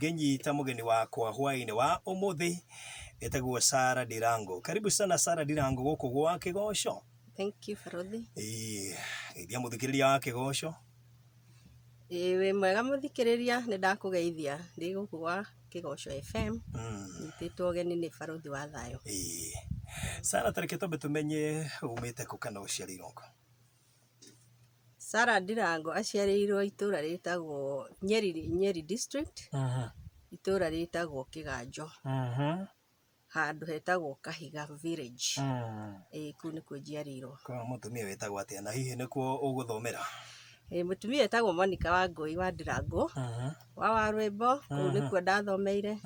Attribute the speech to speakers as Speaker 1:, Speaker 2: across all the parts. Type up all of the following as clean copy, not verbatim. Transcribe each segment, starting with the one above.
Speaker 1: ngenyita mugeni wakwa hwaini wa umuthi etagwo Sarah Ndirangu. Karibu sana Sarah Ndirangu guku gwa Kigosho.
Speaker 2: Thank you Farodhi.
Speaker 1: Geithia muthikiriria wa Kigosho.
Speaker 2: We mwega muthikiriria ni ndakugeithia ndi guku gwa Kigosho FM. Nititwo geni ni Farodhi wa thayo.
Speaker 1: Sarah, tareke tombe tumenye umite ku kana uciarirwo ku.
Speaker 2: Sarah Ndirangu aciarirwo itura ritagwo Nyeri district. Itura ritagwo Kiganjo. Handu hetagwo Kahiga village. Ku ni ku njiarirwo.
Speaker 1: Kwa mutumia wetagwo atia na hihi nikuo uguthomera?
Speaker 2: Mutumia etagwo Monica wa Ngui wa Ndirangu. Wa Warwimbo ku nikuo ndathomeire.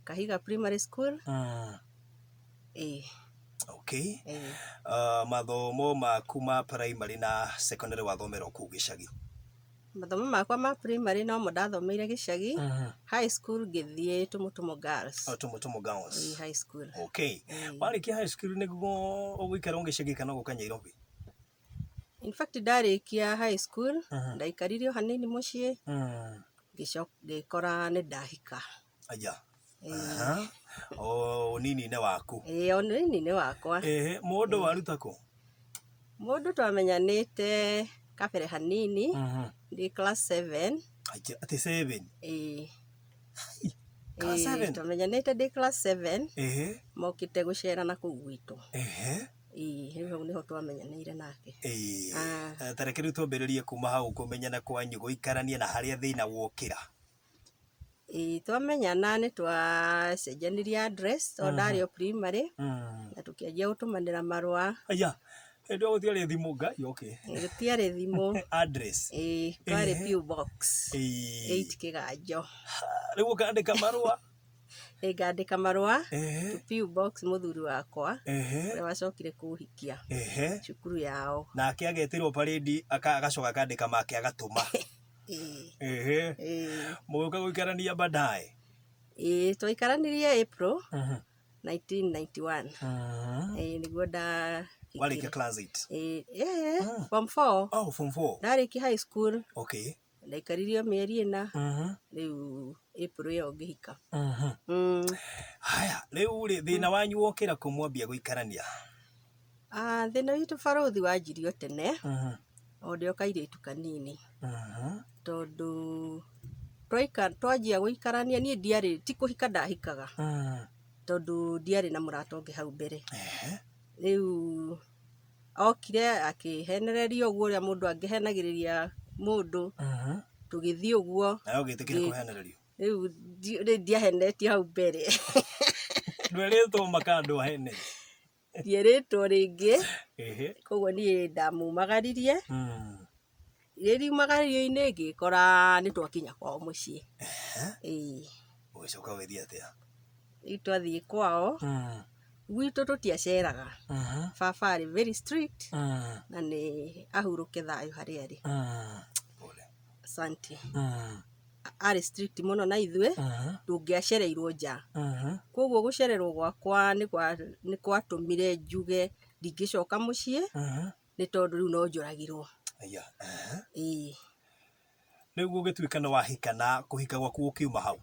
Speaker 2: Kahiga primary school.
Speaker 1: Okay. Mathomo maku ma primary na secondary wathomera ku Gicagi?
Speaker 2: Mathomo makwa ma primary no mo ndathomeire Gicagi. High school ngithie Tumutumu Girls.
Speaker 1: Tumutumu Girls.
Speaker 2: High school.
Speaker 1: Okay. Warikia high school niguo ugwikara Gicagi kana guka Nairobi?
Speaker 2: In fact ndarikia high school ndaikarire hanini mucii ngikora ni ndahika.
Speaker 1: Aja. Nini ne waku?
Speaker 2: Nini ne wakwa.
Speaker 1: Mundu waruta ku?
Speaker 2: Mundu twamenyanite kabere hanini ndi class 7.
Speaker 1: Aja ati 7?
Speaker 2: Class 7 twamenyanite ndi class 7. Mokite gucerana ku gwitu. Hiyo niho twamenyanire nake.
Speaker 1: Tarekeru twambiririe kuma hau kumenyana kwanyu guikarania na haria thina wokira.
Speaker 2: Twamenyana ni twacenjanirie address ondario primary na tukianjia gutumanira marua.
Speaker 1: Aya ndio gutiare thimu ngai. Okay,
Speaker 2: gutiare thimu.
Speaker 1: Address
Speaker 2: twari PO box 8 Kiganjo.
Speaker 1: Riu ukandika marua?
Speaker 2: Ngandika marua to PO box muthuri wakwa uria wacokire kuhikia cukuru yao,
Speaker 1: nake agetirwo parade agacoka akandika make agatuma. Muguka guikarania baadaye?
Speaker 2: Twaikaranirie April 1991. Niguo nda
Speaker 1: warikia class 8?
Speaker 2: Form 4.
Speaker 1: Oh, form 4.
Speaker 2: Ndariki high school.
Speaker 1: Okay.
Speaker 2: Ndaikaririo mieri ina. Riu April yo ngihika.
Speaker 1: Haya, riu thina wanyu wokira kumwambia guikarania?
Speaker 2: Thina witu Farodhi wanjirio tene. Ondio kairitu kanini. Tondu twanjia guikarania nie ndiari ti kuhika ndahikaga. Tondu ndiari na murata ungi hau mbere. Riu okire akihenereria uguo uria mundu angihenagiriria mundu. Tugithii uguo.
Speaker 1: Na ugitikira kuhenererio?
Speaker 2: Riu ndiahenetie hau mbere.
Speaker 1: Ndweritwo makandu ahene?
Speaker 2: Ndieritwo ringi. Koguo nie ndamumagaririe. Riri magaririo-ini ngikora ni twakinya kwao mucii.
Speaker 1: Ugicoka withia atia?
Speaker 2: Twathii kwao. Gwitu tutiaceraga. Baba ari very strict na ni ahuruke thayo haria ari. Asante. Ari strict muno na ithue tungiacereirwo nja. Koguo gucererwo gwakwa ni kwatumire njuge ndingicoka mucii ni tondu riu no njuragirwo.
Speaker 1: Aya. Riu gituika no wahika na kuhika gwaku ukiuma hau?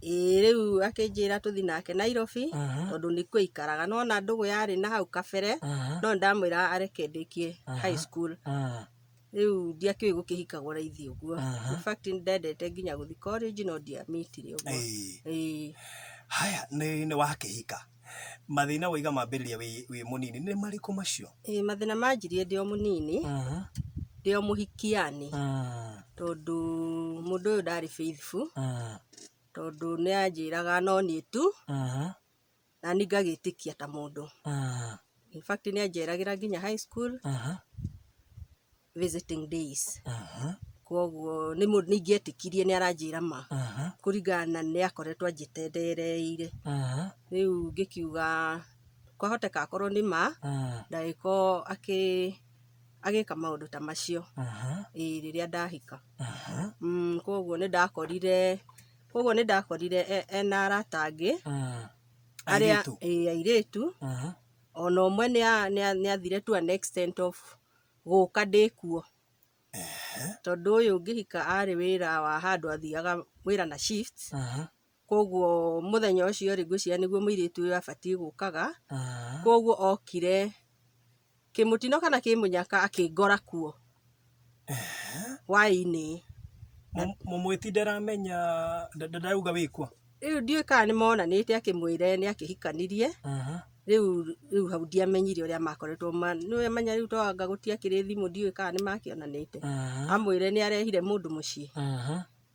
Speaker 2: Riu akinjira tuthi nake Nairobi tondu nikuo ikaraga no na ndugu yari na hau kabere no ndamwira areke ndikie high school. Riu ndiakioi gukihikagwo raithi uguo. In fact ndendete nginya guthi college no ndiamitire uguo.
Speaker 1: Haya ni wakihika mathina wiga mambiriria wi munini ni mariku macio?
Speaker 2: Mathina manjirie ndio munini ndio muhikiani tondu mundu uyu ndari faithful tondu ni anjiraga no ni tu na ni ngagitikia ta mundu. In fact ni anjiragira nginya high school visiting days. Koguo ni mundu ningietikirie ni aranjira ma kuringana ni akoretwo njitendereire. Riu ngikiuga kwahoteka akorwo ni ma ndaiko agika maundu ta macio riria ndahika. Koguo ni ndakorire ena arata angi aria airitu ona umwe ni athire to an extent of guka ndikuo tondu uyu ngihika ari wira wa handu athiaga wira na shifts koguo muthenya ucio ri ngwiciria niguo muiritu uyu abatie gukaga koguo okire kimutino kana kimunyaka akingora kuo waini
Speaker 1: mumwiti ndaramenya ndarauga wikwa
Speaker 2: riu ndiui kana ni monanite akimwire ni akihikanirie riu hau ndiamenyire uria makoretwo niwe menya riu to anga gutiakire thimu ndiui kana ni makionanite amwire ni arehire mundu mucii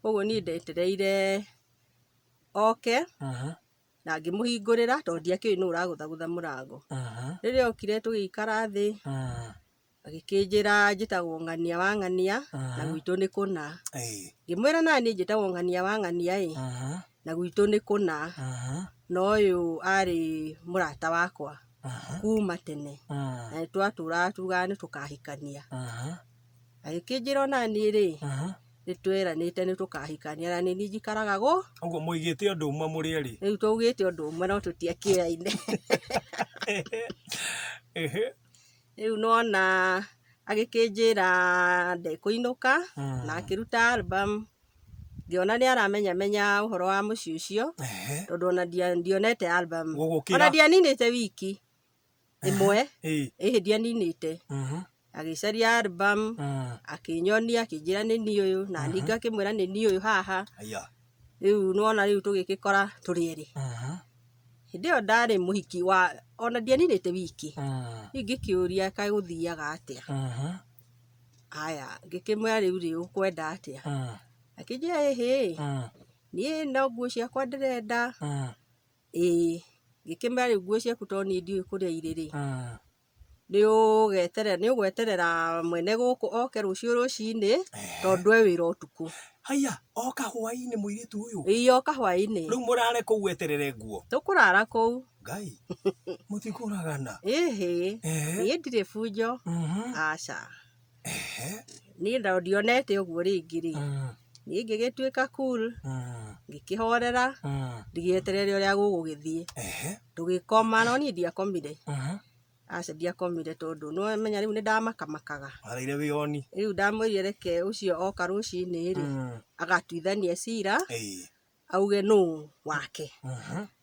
Speaker 2: koguo ni ndetereire oke na ngimuhingurira to ndiakiui nu uraguthagutha murango riria okire tugikara thi agikinjira njitagwo ng'ania wa ng'ania na gwitu ni kuna ngimwira nani njitagwo ng'ania wa ng'ania na gwitu ni kuna no uyu ari murata wakwa kuma tene na twatura tuga ni tukahikania agikinjira nani ri nitweranite ni tukahikania na ni njikaraga go
Speaker 1: uguo muigite undu umwe muri eri
Speaker 2: riu tugite undu umwe no tutiakiraine riu nona agikinjira ndekuinuka na akiruta album ngiona ni aramenya uhoro wa mucii ucio tondu ona ndionete album ona ndianinite wiki imwe ndianinite agicaria album akinyonia akinjira ni ni uyu na ninga kimwira ni ni uyu haha riu nona riu tugikikora turi eri hindi yo ndari muhiki wa ona ndianinite wiki ingikiuria kai guthiaga atia aya ngikimwira riu ri ukwenda atia akinjira ni no nguo ciakwa ndirenda ngikimwira riu nguo ciaku to ni ndiui kuria iriri ni ugweterera mwene guku oke rucio rucini tondu e wira utuku
Speaker 1: haya oka hwaini muiritu uyu
Speaker 2: oka hwaini
Speaker 1: riu murare kuu weterere nguo
Speaker 2: tukurara kuu
Speaker 1: ngai mutikuragana
Speaker 2: ni ndire bunjo aca ni ndionete uguo ringi ri ni ngigituika cool ngikihorera ngieterere uria gugugithie tugikoma no ni ndiakomire aca ndiakomire tondu no menya riu ni ndamakamakaga
Speaker 1: araire wioni
Speaker 2: riu ndamwirire reke ucio oka rucini ri agatuithanie cira auge nu wake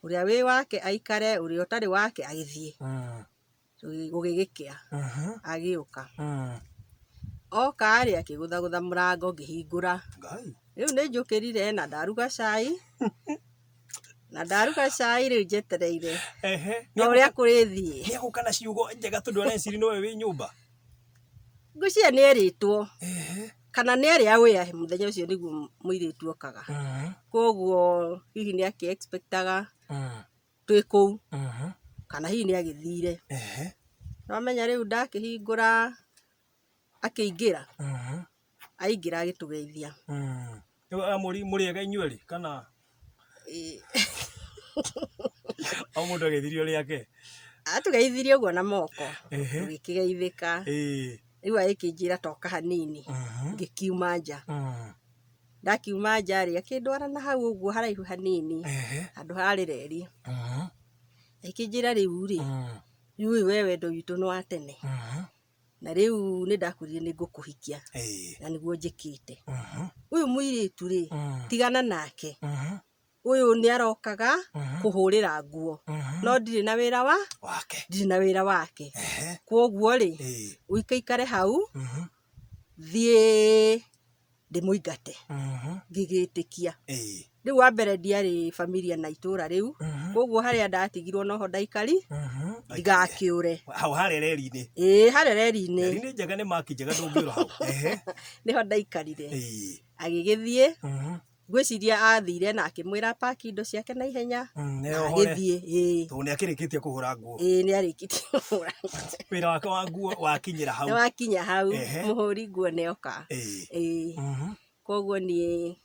Speaker 2: uria wi wake aikare uria utari wake agithie gugigikia agiuka oka ari akiguthagutha murango ngihingura riu ni njukirire na ndaruga cai riu njetereire na uria kurithie
Speaker 1: ni agukana ciugo njega tondu areciri nowe wi nyumba
Speaker 2: ngwiciria ni eritwo kana ni ari awia muthenya ucio niguo muiritu okaga koguo hihi ni aki expectaga twi kuu kana hihi ni agithire no menya riu ndakihingura akiingira aingira agitugeithia
Speaker 1: muriega inyueri kana o mundu agithirio riake
Speaker 2: atugeithirie uguo na moko tugikigeithika riu aikinjira toka hanini ngikiuma nja ndakiuma nja ri akindwara na hau uguo haraihu hanini andu hari reri aikinjira riu ri yui wewe ndo witu no atene na riu ni ndakurire ni ngukuhikia na niguo njikite uyu muiritu ri tigana nake uyu ni arokaga kuhurira nguo no ndiri na wira wake koguo ri uikaikare hau thie ndimuingate ngigitikia riu wa mbere ndiari familia na itura riu koguo haria ndatigirwo noho ndaikari ndigakiure
Speaker 1: hau haria reri-ini
Speaker 2: haria reri-ini
Speaker 1: reri-ini njega ni maki njega ndungiura hau
Speaker 2: niho ndaikarire agigithie ngwiciria athire na akimwira paki indo ciake na ihenya agithie
Speaker 1: tondu ni akirikitie kuhura nguo
Speaker 2: ni arikitie kuhura
Speaker 1: wira wake wa nguo wakinyira hau
Speaker 2: wakinya hau muhuri nguo ni oka koguo ni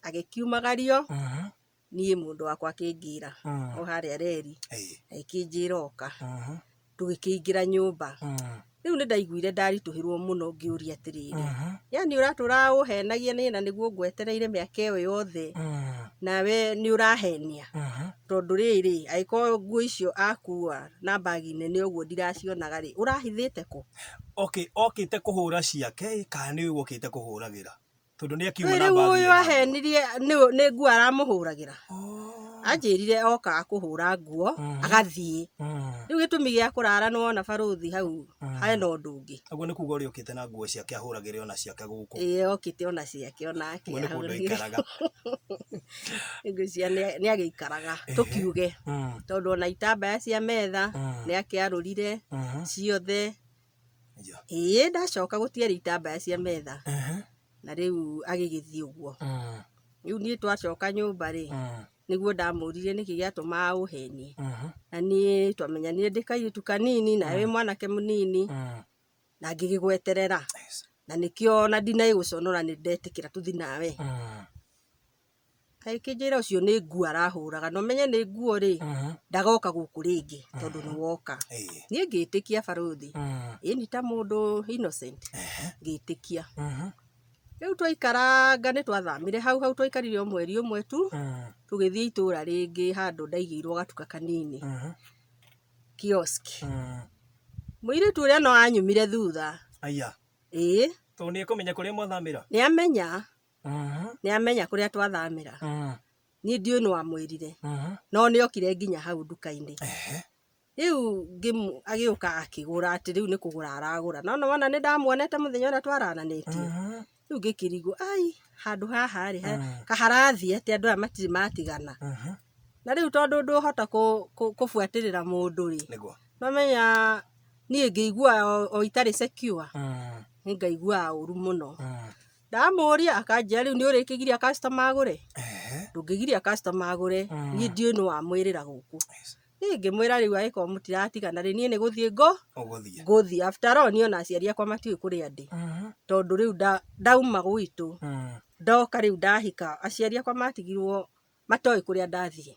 Speaker 2: agikiumagario nie mundu wakwa akingira o haria reri aikinjira oka tugikiingira nyumba riu nĩ ndaiguire ndarituhirwo muno ngiuria atiriri yani uratura uhenagia nina niguo ngwetereire miaka iyo yothe nawe ni urahenia tondu riri aiko nguo icio akua na bagi nene uguo ndiracionaga ri urahithite ku
Speaker 1: okay okite kuhura ciake kana ni ukite kuhuragira tondu ni akiuma na
Speaker 2: bagi
Speaker 1: uyu
Speaker 2: ahenirie ni nguo aramuhuragira anjirire oka kuhura nguo agathie riu gitumi gia kurara no ona baruthi hau hena undu ungi
Speaker 1: aguo ni kuga uri ukite na nguo ciake ahuragire ona ciake guku
Speaker 2: okite ona ciake onake
Speaker 1: ni kundu ikaraga
Speaker 2: ngucia ni agikaraga tukiuge tondu ona itambaya cia metha ni akiarurire ciothe ndacoka gutiari itambaya cia metha na riu agigithie uguo riu ni twacoka nyumba ri niguo ndamurire niki giatuma uhenie na ni twamenyanire ndikaitu kanini na we mwanake munini na ngigigweterera na nikio na ndinai guconora ni ndetikira tuthi nawe aikijira ucio ni nguo arahuraga no menye ni nguo ri ndagoka guku ringi tondu ni woka ni ngitikia baruthi ni ta mundu innocent ngitikia riu twaikaranga ni twathamire hau twaikarire mweri umwe tu tugithie itura ringi handu ndaigirwo gatuka kanini kiosk muiritu uria no anyumire thutha
Speaker 1: aya to ni kumenya kuria mwathamira
Speaker 2: ni amenya kuria twathamira ni ndio no amwirire no ni okire nginya hau nduka-ini riu agiuka akigura ati riu ni kugura aragura no wana ni ndamuonete muthenya uria twarananitie riu ngikirigo ai handu haha ri kaharathi ati andu aya matiri matigana na riu tondu nduhota kubuatirira mundu ri no menya ni ngigua o itari secure ngaigua uru muno ndamuria akanjia riu ni urikigiria customer agure ndungigiria customer agure ni ndio no amwirira guku ngimwira riu aiko mutiratigana ri ni guthie nguthie after all ni ona aciari akwa matiui kuria ndi tondu riu ndauma gwitu ndoka riu ndahika aciari akwa matigirwo matoi kuria ndathie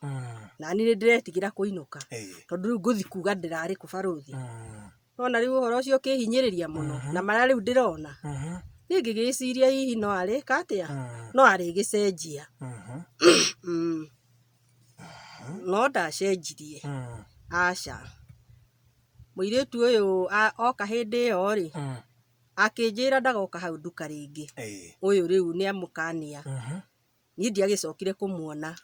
Speaker 2: na ni ndiretigira kuinuka tondu riu nguthi kuga ndirari ku baruthi nona riu uhoro ucio kihinyiriria muno na mara riu ndirona ni ngigiciria hihi no ari katia no ari gicenjia no ndacenjirie aca muiritu uyu oka hindi yo ri akinjira ndagoka hau nduka ringi uyu riu ni amukania ni ndiagicokire kumuona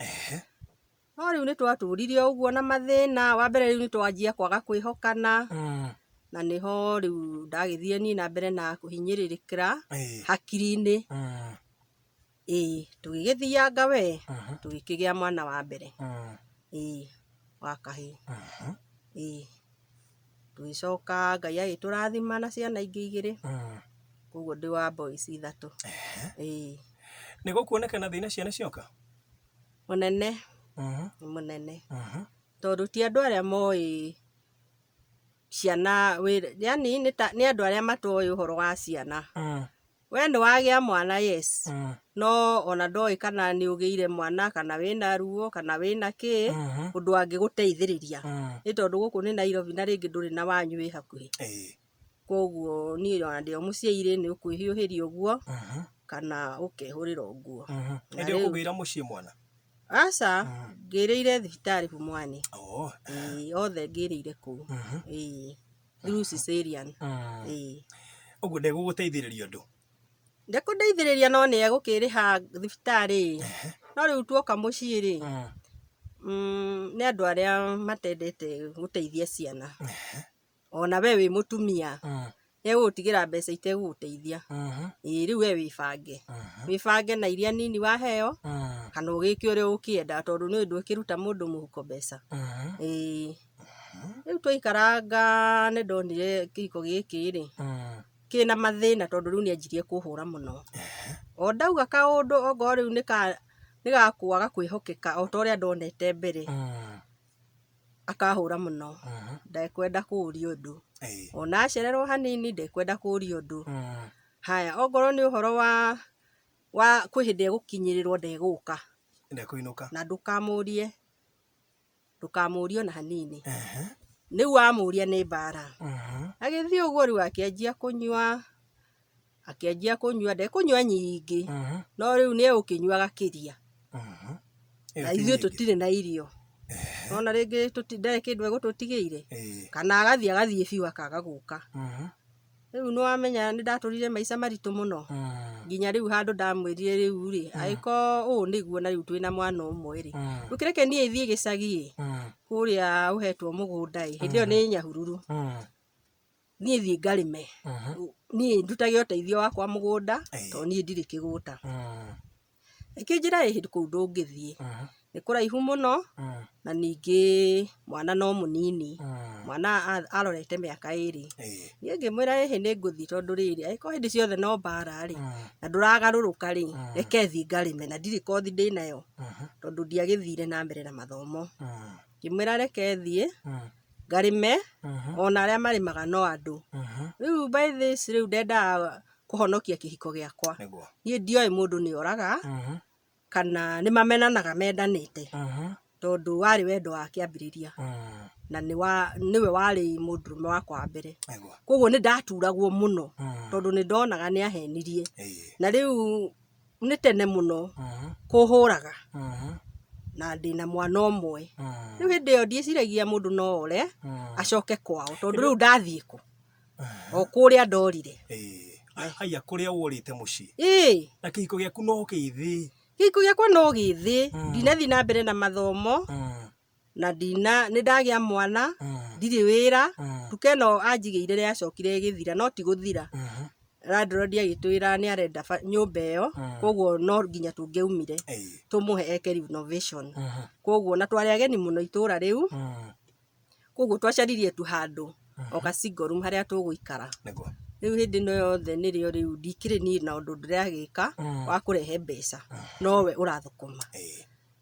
Speaker 2: no riu ni twaturire uguo na mathina wa mbere riu ni twanjia kwaga kwihokana na niho riu ndagithie ni na mbere na kuhinyiririkira hakiri-ini tugigithianga we tugikigia mwana wa mbere wa kahi tugicoka Ngai agiturathima na ciana ingi igiri koguo ndi wa boys 3
Speaker 1: ni gukuonekana thina ciana cioka
Speaker 2: munene tondu ti andu aria moi ciana yani ni andu aria matoi uhoro wa ciana we ni wagia mwana yes no ona ndoi kana ni ugiire mwana kana wina ruo kana wina ki undu angiguteithiriria ni tondu guku ni Nairobi na ringi nduri na wanyu wi hakuhi koguo ni ona ndio muciiri ni ukwihiuhiria uguo kana ukehurira uguo
Speaker 1: ndio kugira mucii mwana
Speaker 2: aca ngirire thibitari Pumwani othe ngirire ku through cesarean
Speaker 1: uguo ndiguguteithiriria ndu
Speaker 2: ndekundeithiriria no ni egukiriha thibitari no riu tuoka mucii ri ni andu aria matendete guteithia ciana ona we wi mutumia egutigira mbeca iteguguteithia riu we wibange na iria nini waheo kana ugiki uria ukienda tondu ni ndu ikiruta mundu muhuko mbeca riu twaikaranga ni ndonire kiko giki ri kina mathina tondu riu ni anjirie kuhura muno o ndauga kaundu ogo riu ni gakuaga kwihokeka o toria ndonete mbere akahura muno ndekwenda kuuria undu ona acererwo hanini ndekwenda kuuria undu haya ogoro ni uhoro wa kwihinde gukinyirirwo ndeguka
Speaker 1: ndekuinuka
Speaker 2: na ndukamurie na hanini niu amuria ni bara agĩthiĩ ũguo rĩu akĩanjia kũnyua ndekũnyua nyingĩ no rĩu nĩ egũkĩnyuaga kĩria na ithuĩ tũtirĩ na irio nona rĩngĩ ndarĩ kĩndũ egũtũtigĩire kana agathiĩ biũ akaga gũka rĩu nĩwamenya nĩndatũrire maica maritũ mũno nginya rĩu handũ ndamwĩrire rĩu rĩ agĩkorwo ũũ nĩguo na rĩu twĩna mwana ũmwe rĩ rĩu kĩreke niĩ thiĩ gĩcagi kũrĩa ũhetwo mũgũnda hĩndĩ ĩyo nĩ Nyahururu niĩ thiĩ ngarĩme niĩ ndutage ũteithio wakwa mũgũnda tondũ niĩ ndirĩ kĩgũta ĩkĩnjĩra hĩndĩ kũu ndũngĩthiĩ nĩ kũraihu mũno na ningĩ mwana no mũnini mwana arorete mĩaka 2 niĩ ngĩmwĩra hĩhĩ nĩ ngũthiĩ tondũ rĩrĩ agĩkorwo hĩndĩ ciothe no mbara rĩ na ndũragarũrũka rĩ reke thiĩ ngarĩme na ndirĩ kothi ndĩnayo tondũ ndiagĩthire na mbere na mathomo ngĩmwĩra reke thiĩ ngarĩme ona arĩa marĩmaga no andũ rĩu by this rĩu ndendaga kũhonokia kĩhiko gĩakwa niĩ ndioĩ mũndũ nĩ oraga kana nĩ mamenanaga mendanĩte tondũ warĩ wendo wa kĩambĩrĩria na nĩwe warĩ mũndũrũme wakwa wa mbere koguo nĩ ndaturagwo mũno tondũ nĩ ndonaga nĩ ahenirie na rĩu nĩ tene mũno kũhũraga na ndĩna mwana ũmwe rĩu hĩndĩ ĩyo ndieciragia mũndũ no ore acoke kwao tondũ rĩu ndathiĩ kũ o kũrĩa ndorire
Speaker 1: haya kũrĩa worĩte mũciĩ na kĩhiko gĩaku no gĩthĩ
Speaker 2: kĩhiko gĩakwa no gĩthĩ ndinathiĩ na mbere na mathomo na nĩ ndagĩa mwana ndirĩ wĩra nduka ĩno anjigĩire rĩ yacokire ĩgĩthira no ti gũthira landlord agĩtwĩra nĩ arenda nyũmba ĩyo koguo no nginya tũngĩaumire tũmũhe eke renovation koguo na twarĩ ageni mũno itũra rĩu koguo twacaririe tu handũ o single room harĩa tũgũikara rĩu hĩndĩ ĩno yothe nĩrĩo rĩu ndikĩrĩ niĩ na ũndũ ndĩragĩka wa kũrehe mbeca nowe ũrathũkũma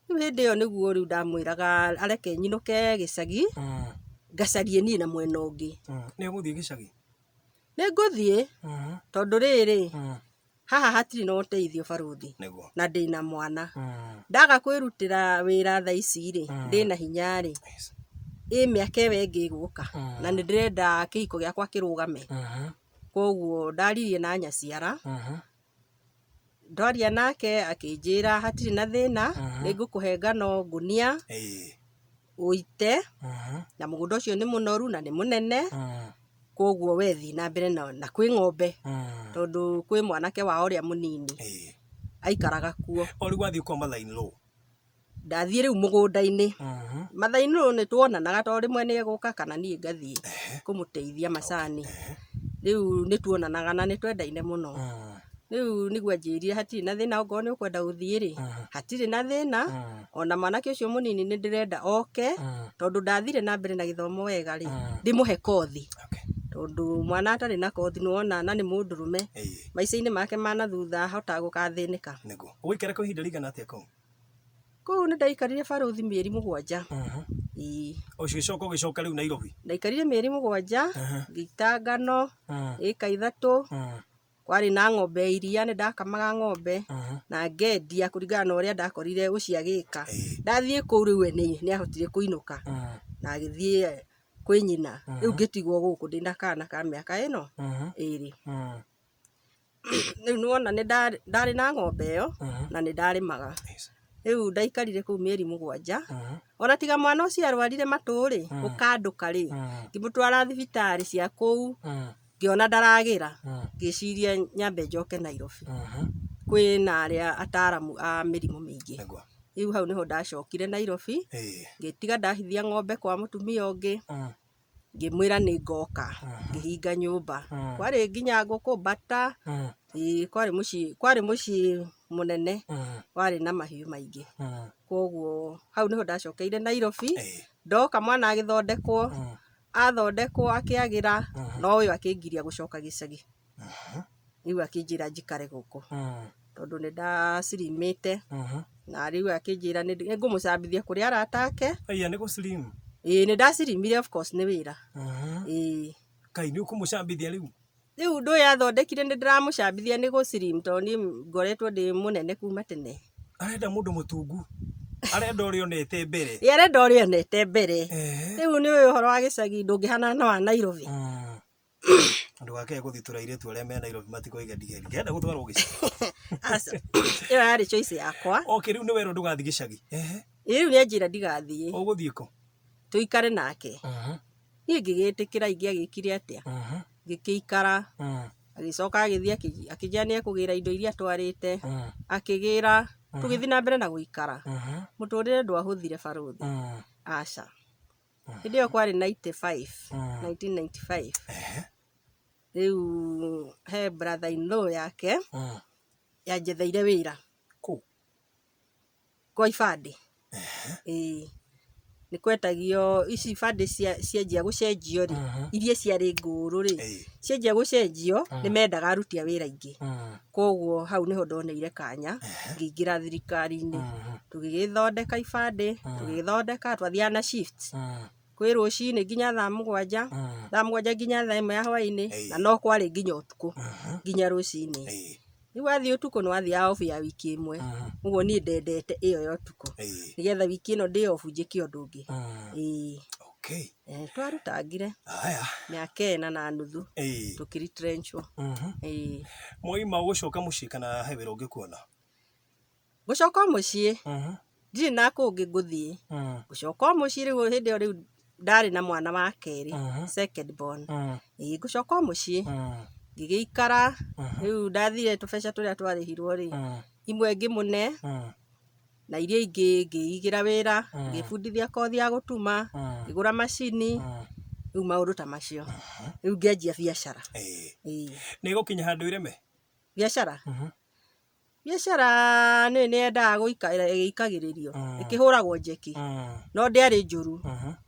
Speaker 2: rĩu hĩndĩ ĩyo nĩguo rĩu ndamwĩraga areke nyinũke gĩcagi ngacarie niĩ na mwena ũngĩ
Speaker 1: nĩ ũgũthiĩ gĩcagi
Speaker 2: nĩ ngũthiĩ tondũ rĩrĩ haha hatirĩ na ũteithio barũthi na ndĩna mwana ndaga kwĩrutĩra wĩra thaa ici rĩ ndĩna hinya rĩ mĩaka ĩyo ĩngĩ ĩgũka na nĩ ndĩrenda kĩhiko gĩakwa kĩrũgame koguo ndaririe na nyaciara ndaria nake akĩnjĩra hatirĩ na thĩna nĩ ngũkũhe ngano ngũnia ũite na mũgũnda ũcio nĩ mũnoru na nĩ mũnene koguo wethi na mbere na kwĩ ng'ombe tondũ kwĩ mwanake wa ũrĩa mũnini aikaraga kuo
Speaker 1: o rĩu wathiĩ kwa mother-in-law
Speaker 2: ndathiĩ rĩu mũgũnda-inĩ mother-in-law nĩ tuonanaga tondũ rĩmwe nĩ egũka kana niĩ ngathiĩ kũmũteithia macani rĩu nĩ tuonanaga na nĩ twendaine mũno rĩu nĩguo anjĩrire hatirĩ na thĩna okorwo nĩ ũkwenda gũthiĩ rĩ hatirĩ na thĩna ona mwanake ũcio mũnini nĩ ndĩrenda oke tondũ ndathire na mbere na gĩthomo wega rĩ ndĩmũhe kothi tondũ mwana atarĩ na kothi nĩwona na nĩ mũndũrũme maica-inĩ make mana thutha ahotaga gũkathĩnĩka
Speaker 1: ũgĩikara kwa ihinda rĩigana atĩa
Speaker 2: kũu nĩ ndaikarire barũthi mĩeri 7
Speaker 1: ũgĩcoka rĩu Nairobi
Speaker 2: ndaikarire mĩeri 7 ngĩita ngano ĩka 3 kwarĩ na ng'ombe iria nĩ ndakamaga ng'ombe na ngendia kũringana na ũrĩa ndakorire gũciagĩka ndathiĩ kũu rĩu nĩ ahotire kũinũka na agĩthiĩ kwĩ nyina rĩu ngĩtigwo gũkũ ndĩna kana ka mĩaka ĩno 2 rĩu nĩwona ndarĩ na ng'ombe ĩyo na nĩ ndarĩmaga rĩu ndaikarire kũu mĩeri 7 ona tiga mwana ũcio arwarire matũ-rĩ ũkandũka rĩ ngĩmũtwara thibitarĩ cia kũu ngĩona ndaragĩra ngĩciria nyambe njoke Nairobi kwĩna arĩa ataramu a mĩrimũ mĩingĩ rĩu hau nĩho ndacokire Nairobi ngĩtiga ndahithia ng'ombe kwa mũtumia ũngĩ ngĩmwĩra nĩ ngoka ngĩhinga nyũmba kwarĩ nginya ngũkũ bata kwarĩ mũciĩ mũnene warĩ na mahiũ maingĩ koguo hau nĩho ndacokeire Nairobi ndoka mwana agĩthondekwo athondekwo akĩagĩra no ũyũ akĩngiria gũcoka gĩcagi rĩu akĩnjĩra njikare gũkũ tondũ nĩ ndacirimĩte na rĩu akĩnjĩra nĩ ngũmũcambithia kũrĩ arata ake
Speaker 1: nĩ gũcirim
Speaker 2: nĩ ndacirimire of course nĩ wĩra
Speaker 1: Kai nĩ ũkũmũcambithia rĩu
Speaker 2: ndũĩ athondekire nĩ ndĩramũcambithia nĩ gũcirim tondũ niĩ ngoretwo ndĩ mũnene kuma tene
Speaker 1: arenda mũndũ mũtungu arenda ũrĩa onete mbere
Speaker 2: arenda ũrĩa onete mbere rĩu nĩ ũyũ ũhoro wa gĩcagi ndũngĩhanana na wa Nairobi
Speaker 1: ndugake guthitũra iretu aria me Nairobi matikoiga ndigeri ngenda gutwarwo gĩcagi
Speaker 2: Aca iyo yarĩ choice yakwa.
Speaker 1: Okay, rĩu nĩ werwo ndũgathiĩ gĩcagi.
Speaker 2: Rĩu nĩanjĩra ndigathiĩ,
Speaker 1: ũgũthiĩ kũ?
Speaker 2: tũikare nake. Niĩ ngĩgĩtĩkĩra ingĩagĩkire atĩa, ngĩkĩikara, agĩcoka agĩthiĩ akĩnjĩra nĩekũgĩra indo iria twarĩte, akĩgĩra, tũgĩthiĩ na mbere na gũikara. Mũtũrĩre ndwahũthire barũthi. Aca. Hĩndĩ ĩyo kwarĩ 1995. Rĩu he brother in law yake yanjetheire wĩra kwa ibandĩ. Nĩ kwetagio ici ibandĩ cianjia gũcenjio rĩ, iria ciarĩ ngũrũ rĩ, cianjia gũcenjio nĩ mendaga aruti a wĩra aingĩ. Koguo hau nĩho ndonire kanya ngĩingĩra thirikari-inĩ, tũgĩgĩthondeka ibandĩ, tũgĩgĩthondeka, twathiaga na shift, kwĩ rũcinĩ nginya thaa mũgwanja nginya thaa 1 ya hwaĩ-inĩ, na no kwarĩ nginya ũtukũ nginya rũcinĩ. Rĩu wathiĩ ũtukũ nĩ wathiaga off ya wiki ĩmwe, ũguo niĩ ndendete ĩyo ya ũtukũ, nĩgetha wiki ĩno ndĩ off njĩke ũndũ ũngĩ. Twarutangire mĩaka 4.5 tũkĩretrenchwo.
Speaker 1: Mwaima gũcoka mũciĩ kana he wĩra ũngĩkuona?
Speaker 2: Gũcoka mũciĩ ndirĩ na kũngĩ ngũthiĩ. Gũcoka mũciĩ rĩu hĩndĩ ĩyo rĩu ndarĩ na mwana wa kerĩ, second born. Gũcoka mũciĩ ngĩgĩikara, rĩu ndathire tũbeca tũrĩa twarĩhirwo rĩ, imwe ngĩmũne na iria ingĩ ngĩigĩra wĩra, ngĩbundithia kothi ya gũtuma, ngĩgũra macini, rĩu maũndũ ta macio. Rĩu ngĩanjia biacara.
Speaker 1: Nĩ gũkinya handũ ireme?
Speaker 2: Biacara nĩ yendaga ĩgĩikagĩrĩrio, ĩkĩhũragwo njeki, no ndĩarĩ njũru.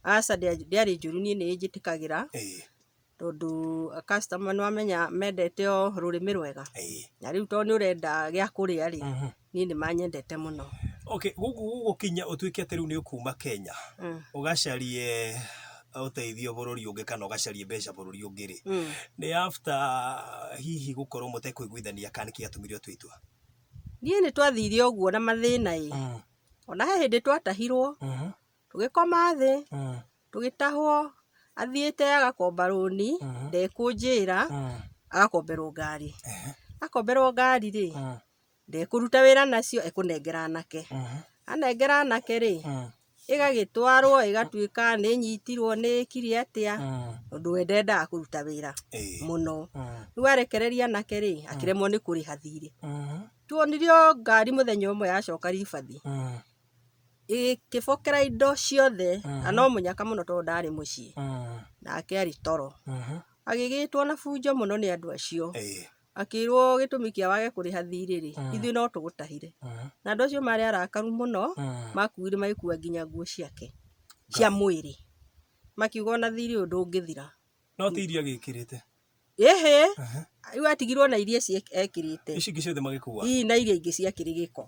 Speaker 2: Aca ndĩarĩ njũru, niĩ nĩ njĩtĩkagĩra, tondũ customer nĩwamenya mendete o rũrĩmĩ rwega. Na rĩu tondũ nĩ ũrenda gĩa kũrĩa rĩ, niĩ nĩ manyendete mũno.
Speaker 1: Okay, gũkũ gũgũkinya ũtuĩke atĩ rĩu nĩ ũkuma Kenya, ũgacarie ũteithio bũrũri ũngĩ kana ũgacarie mbeca bũrũri ũngĩ rĩ, nĩ after hihi gũkorwo mũtekũiguithania kana nĩkĩ gĩatũmire ũtue itua?
Speaker 2: Niĩ nĩ twathire ũguo na mathĩna ona he hĩndĩ twatahirwo, tũgĩkoma thĩ, tũgĩtahwo, athiĩte agakomba rũni, ndekũnjĩra, agakomberwo ngari. Akomberwo ngari rĩ, ndekũruta wĩra nacio, ekũnengera anake. Anengera anake rĩ, ĩgagĩtwarwo ĩgatuĩka nĩ nyitirwo nĩ kiri atĩa, tondũ we ndendaga kũruta wĩra mũno. Rĩu arekereria anake rĩ, akĩremwo nĩ kũrĩha thirĩ. Tuonirio ngari mũthenya ũmwe yacoka ribathi, ĩkĩbokera indo ciothe, na no mũnyaka mũno tondũ ndarĩ mũciĩ, nake arĩ toro. Agĩgĩtwo na bunjo mũno nĩ andũ acio, akĩrwo gĩtũmi kĩa wage kũrĩha thirĩ rĩ, ithuĩ no tũgũtahire. Na andũ acio marĩ arakaru mũno, makuire magĩkua nginya nguo ciake cia mwĩrĩ, makiuga ona thirĩ ũyũ ndũngĩthira.
Speaker 1: No ti iria gĩkĩrĩte?
Speaker 2: Rĩu atigirwo na iria ekĩrĩte.
Speaker 1: Ici ingĩ ciothe magĩkua?
Speaker 2: Na iria ingĩ ciakĩrĩ gĩko.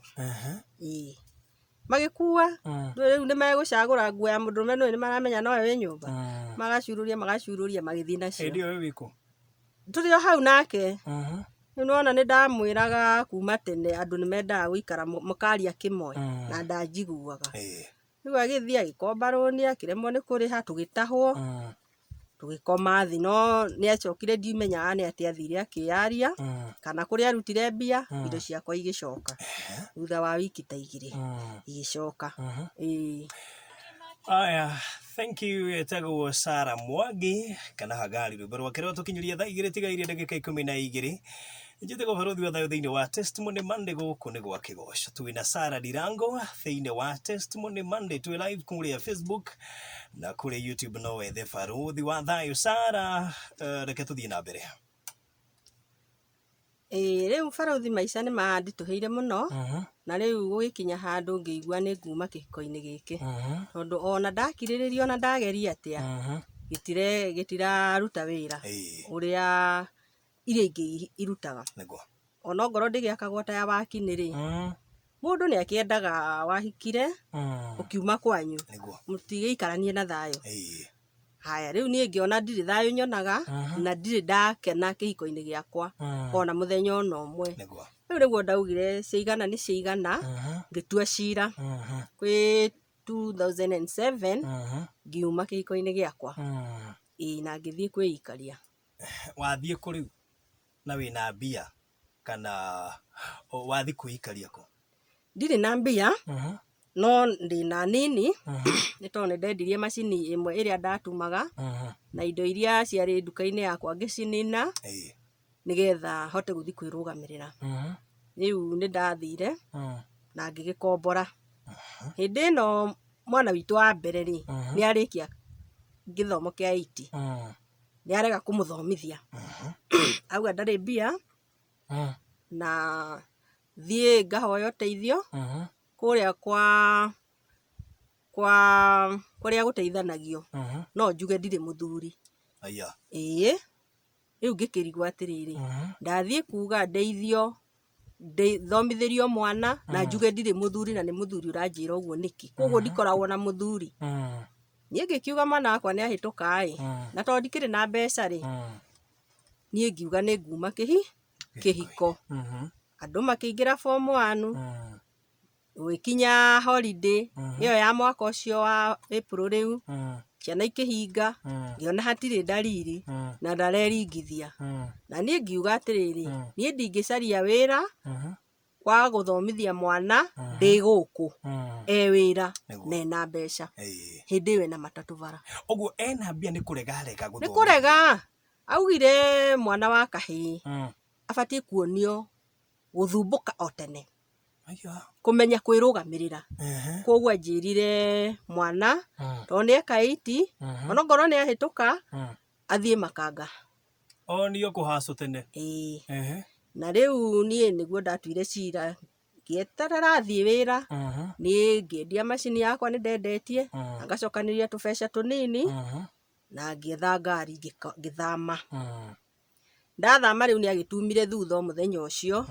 Speaker 2: Magĩkua, rĩu nĩ megũcagũra nguo ya mũndũrũme nĩ maramenya nowe wĩ nyũmba, magacurũria magĩthiĩ nacio.
Speaker 1: Hĩndĩ ĩyo wĩ wĩkũ?
Speaker 2: Tũrĩ o hau nake. Rĩu nĩwona nĩ ndamwĩraga kuma tene andũ nĩ mendaga gũikara mũkaria kĩmwe, na ndanjiguaga. Rĩu agĩthiĩ agĩkomba rũni, akĩremwo nĩ kũrĩha, tũgĩtahwo, tũgĩkoma thĩ. No nĩacokire ndimenyaga nĩ atĩ athire akĩyaria, kana kũrĩa arutire mbia, indo ciakwa igĩcoka thutha wa wiki ta 2 igĩcoka.
Speaker 1: Aya, thank you. Etagwo Sarah Mwangi kana Hagari rwĩmbo rwake rwa tũkinyĩria thaa 2 tigaire ndagĩka 12. Njĩtĩko barothi wa thayũ thĩinĩ wa Testimony Monday, gũkũ nĩ gwa Kĩgoco. Twĩna Sarah Ndirangu thĩinĩ wa Testimony Monday, twĩ live kũrĩa Facebook na kũrĩa YouTube. No wethe barothi wa thayũ. Sarah, reke tũthiĩ na mbere.
Speaker 2: Rĩu barothi maica nĩ manditũhĩire mũno, na rĩu gũgĩkinya handũ ngĩigua nĩ nguma kĩhiko-inĩ gĩkĩ, tondũ ona ndakirĩrĩria ona ndageria atĩa, gĩtiraruta wĩra ũrĩa iria ingĩ irutaga. Ona ngoro ndĩgĩakagwo ta ya wakinĩ rĩ, mũndũ nĩ akĩendaga wahikire ũkiuma kwanyu, mũtigĩikaranie na thayũ. Haya, rĩu niĩ ngĩona ndirĩ thayũ nyonaga, na ndirĩ ndakena kĩhiko-inĩ gĩakwa ona mũthenya ona ũmwe. Rĩu nĩguo ndaugire ciaigana nĩ ciaigana, ngĩtua cira. Kwĩ 2007 ngiuma kĩhiko-inĩ gĩakwa, na ngĩthiĩ kwĩikaria.
Speaker 1: Wathiĩ kũ rĩu na wĩna mbia kana wathi kwĩikaria kũ?
Speaker 2: Ndirĩ na mbia no ndĩna nini nĩ tondũ nĩ ndendirie macini ĩmwe ĩrĩa ndatumaga na indo iria ciarĩ nduka-inĩ yakwa ngĩcinina nĩgetha hote gũthiĩ kwĩrũgamĩrĩra. Rĩu nĩ ndathire na ngĩgĩkombora. Hĩndĩ ĩno mwana witũ wa mbere rĩ nĩ arĩkia gĩthomo kĩa 8 nĩ arega kũmũthomithia. Auga ndarĩ mbia na thiĩ ngahoya ũteithio kũrĩa kũrĩa gũteithanagio no njuge ndirĩ mũthuri. Ĩĩ rĩu ngĩkĩrigwo atĩrĩrĩ ndathiĩ kuga ndeithio thomithĩrio mwana na njuge ndirĩ mũthuri na nĩ mũthuri ũranjĩra ũguo nĩkĩ, koguo ndikoragwo na mũthuri. Niĩ ngĩkiuga mwana wakwa nĩ ahĩtũka na tondũ ndikĩrĩ na mbeca rĩ niĩ ngiuga nĩ nguma kĩhiko. Andũ makĩingĩra form 1 gũgĩkinya holiday ĩyo ya mwaka ũcio wa April rĩu ciana ikĩhinga ngĩona hatirĩ ndariri na ndareringithia. Na niĩ ngiuga atĩrĩrĩ niĩ ndingĩcaria wĩra wa gũthomithia mwana ndĩ gũkũ wĩra nena mbeca hĩndĩ ĩyo ena matatũ bara.
Speaker 1: Ũguo ena mbia nĩ kũrega arega gũthomithia.
Speaker 2: Nĩ kũrega augire mwana wa kahĩĩ abatiĩ kuonio gũthumbũka o tene kũmenya kwĩrũgamĩrĩra. Koguo anjĩrire mwana tondũ nĩ eka 8 onokorwo nĩ ahĩtũka athiĩ makanga
Speaker 1: onio kũhacũ tene.
Speaker 2: Na rĩu niĩ nĩguo ndatuire cira ngĩeterera athiĩ wĩra niĩ ngĩendia macini yakwa nĩ ndendetie na ngacokanĩria tũbeca tũnini na ngĩetha ngari ngĩthama. Ndathama rĩu nĩ agĩtumire thutha mũthenya ũcio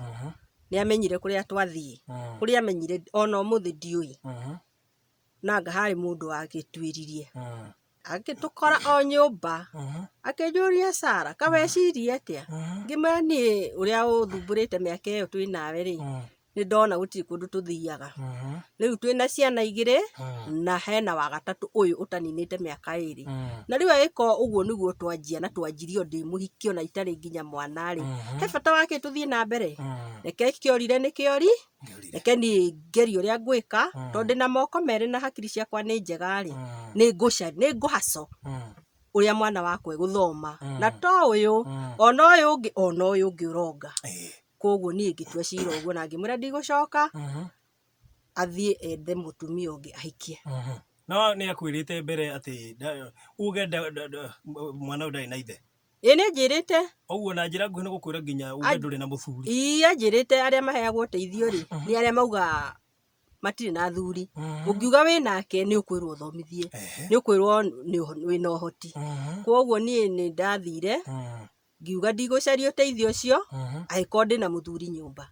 Speaker 2: nĩ amenyire kũrĩa twathiĩ kũrĩa amenyire ona ũmũthĩ ndiũĩ na anga harĩ mũndũ agĩtwĩririe agĩtũkora o nyũmba akĩnjũria Sara kawecirie atĩa. Ngĩmwĩra niĩ ũrĩa ũthumbũrĩte mĩaka ĩyo twĩ nawe rĩ nĩ ndona gũtirĩ kũndũ tũthiaga. Rĩu twĩna ciana 2 na hena wa gatatũ ũyũ ũtaninĩte mĩaka 2 na rĩu agĩkorwo ũguo nĩguo twanjia na twanjirio ndĩ mũhiki ona itarĩ nginya mwana rĩ he bata wake tũthiĩ na mbere. Reke kĩorire nĩ kĩori reke niĩ ngerie ũrĩa ngwĩka tondũ ndĩna moko merĩ na hakiri ciakwa nĩ njega rĩ nĩ ngũhaco ũrĩa mwana wakwa gũthoma na to ũyũ ona ũyũ ũngĩ ũronga. Koguo niĩ ngĩtua cira ũguo na ngĩmwĩra ndigũcoka athiĩ ethe mũtumia ũngĩ ahikie.
Speaker 1: No nĩ akwĩrĩte mbere atĩ uge mwana ũyũ ndarĩ na ithe?
Speaker 2: Ĩĩ nĩ njĩrĩte.
Speaker 1: Ũguo na njĩra nguhĩ nĩ gũkwĩra nginya uge ndũrĩ na mũthuri?
Speaker 2: Ii anjĩrĩte arĩa maheagwo ũteithio rĩ nĩ arĩa mauga matirĩ na thuri. Ũngiuga wĩ nake nĩ ũkwĩrwo ũthomithie nĩ ũkwĩrwo wĩna ũhoti. Koguo niĩ nĩ ndathire ngiuga ndigũcaria ũteithio ũcio agĩkorwo ndĩna mũthuri nyũmba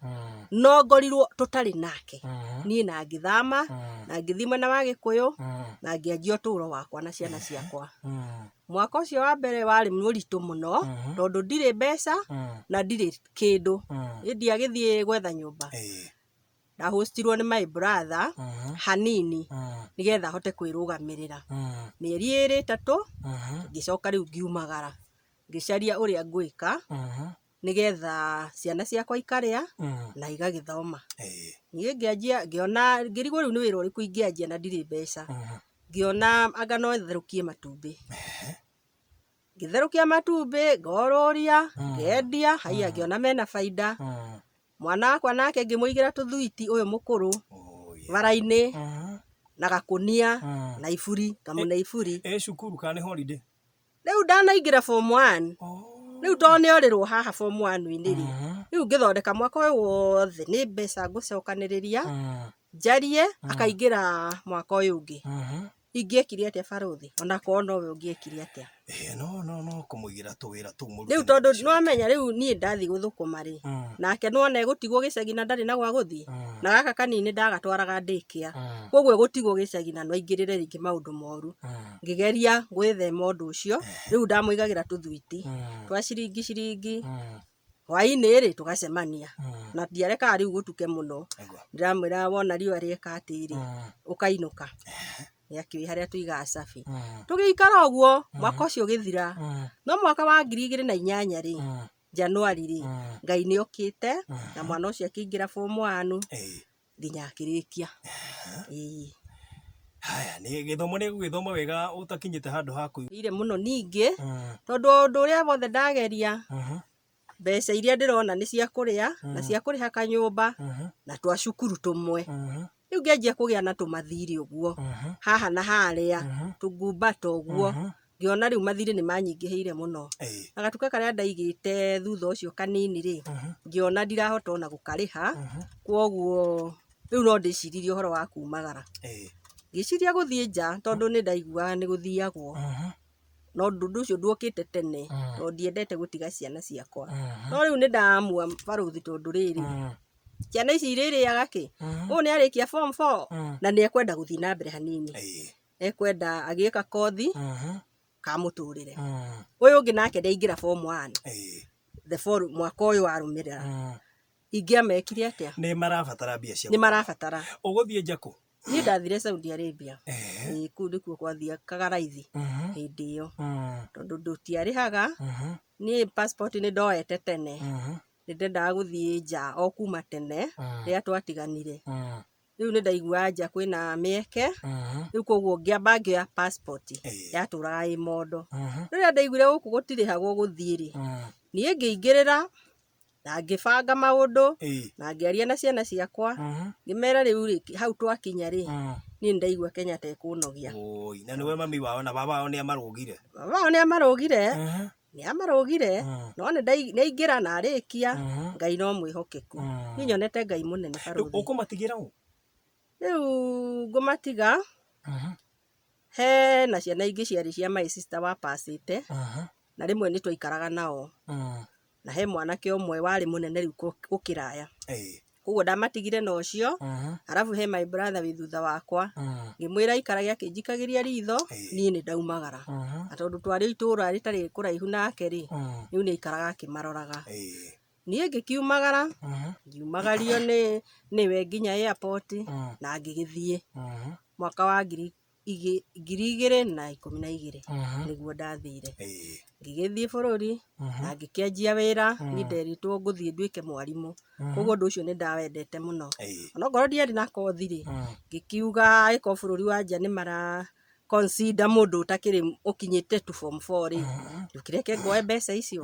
Speaker 2: no ngorirwo tũtarĩ nake. Niĩ na ngĩthama na ngĩthiĩ mwena wa Gĩkũyũ na ngĩanjia ũtũũro wakwa na ciana ciakwa. Mwaka ũcio wa mbere warĩ mũritũ mũno tondũ ndirĩ mbeca na ndirĩ kĩndũ. Ndiagĩthiĩ gwetha nyũmba ndahostirwo nĩ my brother hanini nĩgetha hote kwĩrũgamĩrĩra. Mĩeri 2 3 ngĩcoka rĩu ngiumagara ngĩcaria ũrĩa ngwĩka nĩgetha ciana ciakwa ikarĩa na igagĩthoma. Niĩ ngĩanjia ngĩona ngĩrigwo rĩu nĩ wĩra ũrĩkũ ingĩanjia na ndirĩ mbeca. Ngĩona anga no therũkie matumbĩ. Ngĩtherũkia matumbĩ ngorũria ngendia haiya ngĩona mena baida. Mwana wakwa nake ngĩmũigĩra tũthuiti ũyũ mũkũrũ bara-inĩ na gakũnia na iburi ngamũne iburi.
Speaker 1: Cukuru kana nĩ holiday?
Speaker 2: Rĩu ndanaingĩra form 1 rĩu tondũ nĩ orirwo haha form 1-inĩ rĩ rĩu ngĩthondeka mwaka ũyũ wothe nĩ mbeca ngũcokanĩrĩria njarie akaingĩra mwaka ũyũ ũngĩ. Ingĩekire atĩa barũthi ona korwo nowe ũngĩekire atĩa?
Speaker 1: No kũmũigĩra tũwĩra tũu mũrute.
Speaker 2: Rĩu tondũ nĩwamenya rĩu niĩ ndathiĩ gũthũkũma rĩ nake nĩwona egũtigwo gĩcagi na ndarĩ na gwa gũthiĩ na gaka kanini ndagatwaraga ndĩkĩa. Koguo egũtigwo gĩcagi na no aingĩrĩre rĩngĩ maũndũ moru. Ngĩgeria gwĩthema ũndũ ũcio rĩu ndamũigagĩra tũthuiti twa ciringi hwaĩ-inĩ rĩ tũgacemania na ndiarekaga rĩu gũtuke mũno. Ndĩramwĩra wona riũa rĩeka atĩrĩ ũkainũka nĩakĩũĩ harĩa tũigaga cabi. Tũgĩikara ũguo mwaka ũcio ũgĩthira, no mwaka wa 2008 rĩ, Januari rĩ, Ngai nĩokĩte na mwana ũcio akĩingĩra form 1 nginya akĩrĩkia.
Speaker 1: Haya, nĩ gĩthomo nĩ gũgĩthoma wega ũtakinyĩte handũ haku
Speaker 2: ire mũno ningĩ, tondũ ũndũ ũrĩa wothe ndageria, mbeca iria ndĩrona nĩ cia kũrĩa na cia kũrĩha kanyũmba na twa cukuru tũmwe. Rĩu ngĩanjia kũgĩa na tũmathirĩ ũguo haha na harĩa, tũngumbato ũguo, ngĩona rĩu mathirĩ nĩ manyingĩhĩire mũno. Na gatuka karĩa ndaigĩte thutha ũcio kanini rĩ, ngĩona ndirahota ona gũkarĩha, kwoguo rĩu no ndĩciririe ũhoro wa kumagara. Ngĩciria gũthiĩ nja tondũ nĩ ndaiguaga nĩ gũthiagwo, no ũndũ ũcio nduokĩte tene, no ndiendete gũtiga ciana ciakwa. No rĩu nĩ ndamua barũthi tondũ rĩrĩ, ciana ici irĩrĩaga kĩ? Ũũ nĩ arĩkia form 4 na nĩ ekwenda gũthiĩ na mbere hanini, ekwenda agĩka kothi ka mũtũrĩre. Ũyũ ũngĩ nake nĩaingĩra form 1 mwaka ũyũ warũmĩrĩra. Ingĩamekire atĩa?
Speaker 1: Nĩ marabatara mbia cia
Speaker 2: Nĩ marabatara.
Speaker 1: Ũgũthiĩ nja kũ?
Speaker 2: Niĩ ndathire Saudi Arabia. Kũu nĩkuo gwathiĩkaga raithi hĩndĩ ĩyo, tondũ ndũtiarĩhaga. Niĩ passport nĩ ndoete tene, nĩ ndendaga gũthiĩ nja o kuma tene rĩrĩa twatiganire. Rĩu nĩ ndaiguaga nja kwĩna mĩeke, rĩu koguo ngĩamba ngĩoya passport yatũraga ĩ mondo. Rĩrĩa ndaiguire gũkũ gũtirĩhagwo gũthiĩ rĩ, niĩ ngĩingĩrĩra na ngĩbanga maũndũ na ngĩaria na ciana ciakwa, ngĩmera rĩu rĩ, hau twakinya rĩ, niĩ ndaigua Kenya ta ĩkũnogia.
Speaker 1: Na nĩwe mami wao na baba wao nĩ amarũgire?
Speaker 2: Baba wao nĩ amarũgire, no nĩaingĩra na arĩkia. Ngai no mwĩhokeku, niĩ nyonete Ngai mũnene barũthi.
Speaker 1: Ũkũmatigĩra ũ?
Speaker 2: Rĩu ngũmatiga he na ciana ingĩ ciarĩ cia my sister wapacĩte, na rĩmwe nĩ twaikaraga nao, na he mwanake ũmwe warĩ mũnene rĩu gũkĩraya. Koguo ndamatigire na ũcio, arabu he my brother wĩ thutha wakwa, ngĩmwĩra aikarage akĩnjikagĩria ritho, niĩ nĩ ndaumagara. Na tondũ twarĩ itũũra rĩtarĩ kũraihu nake rĩ, rĩu nĩ aikaraga akĩmaroraga. Niĩ ngĩkiumagara, ngiumagario nĩwe nginya airport na ngĩgĩthiĩ mwaka wa 2012 nĩguo ndathire. Ngĩgĩthiĩ bũrũri na ngĩkĩanjia wĩra, niĩ nderitwo ngũthiĩ nduĩke mwarimũ, koguo ũndũ ũcio nĩ ndawendete mũno. Onokorwo ndiarĩ na kothi rĩ, ngĩkiuga angĩkorwo bũrũri wa nja nĩ mara consider mũndũ ũtakĩrĩ ũkinyĩte tu form 4 rĩ, ndũkĩreke ngoe mbeca icio,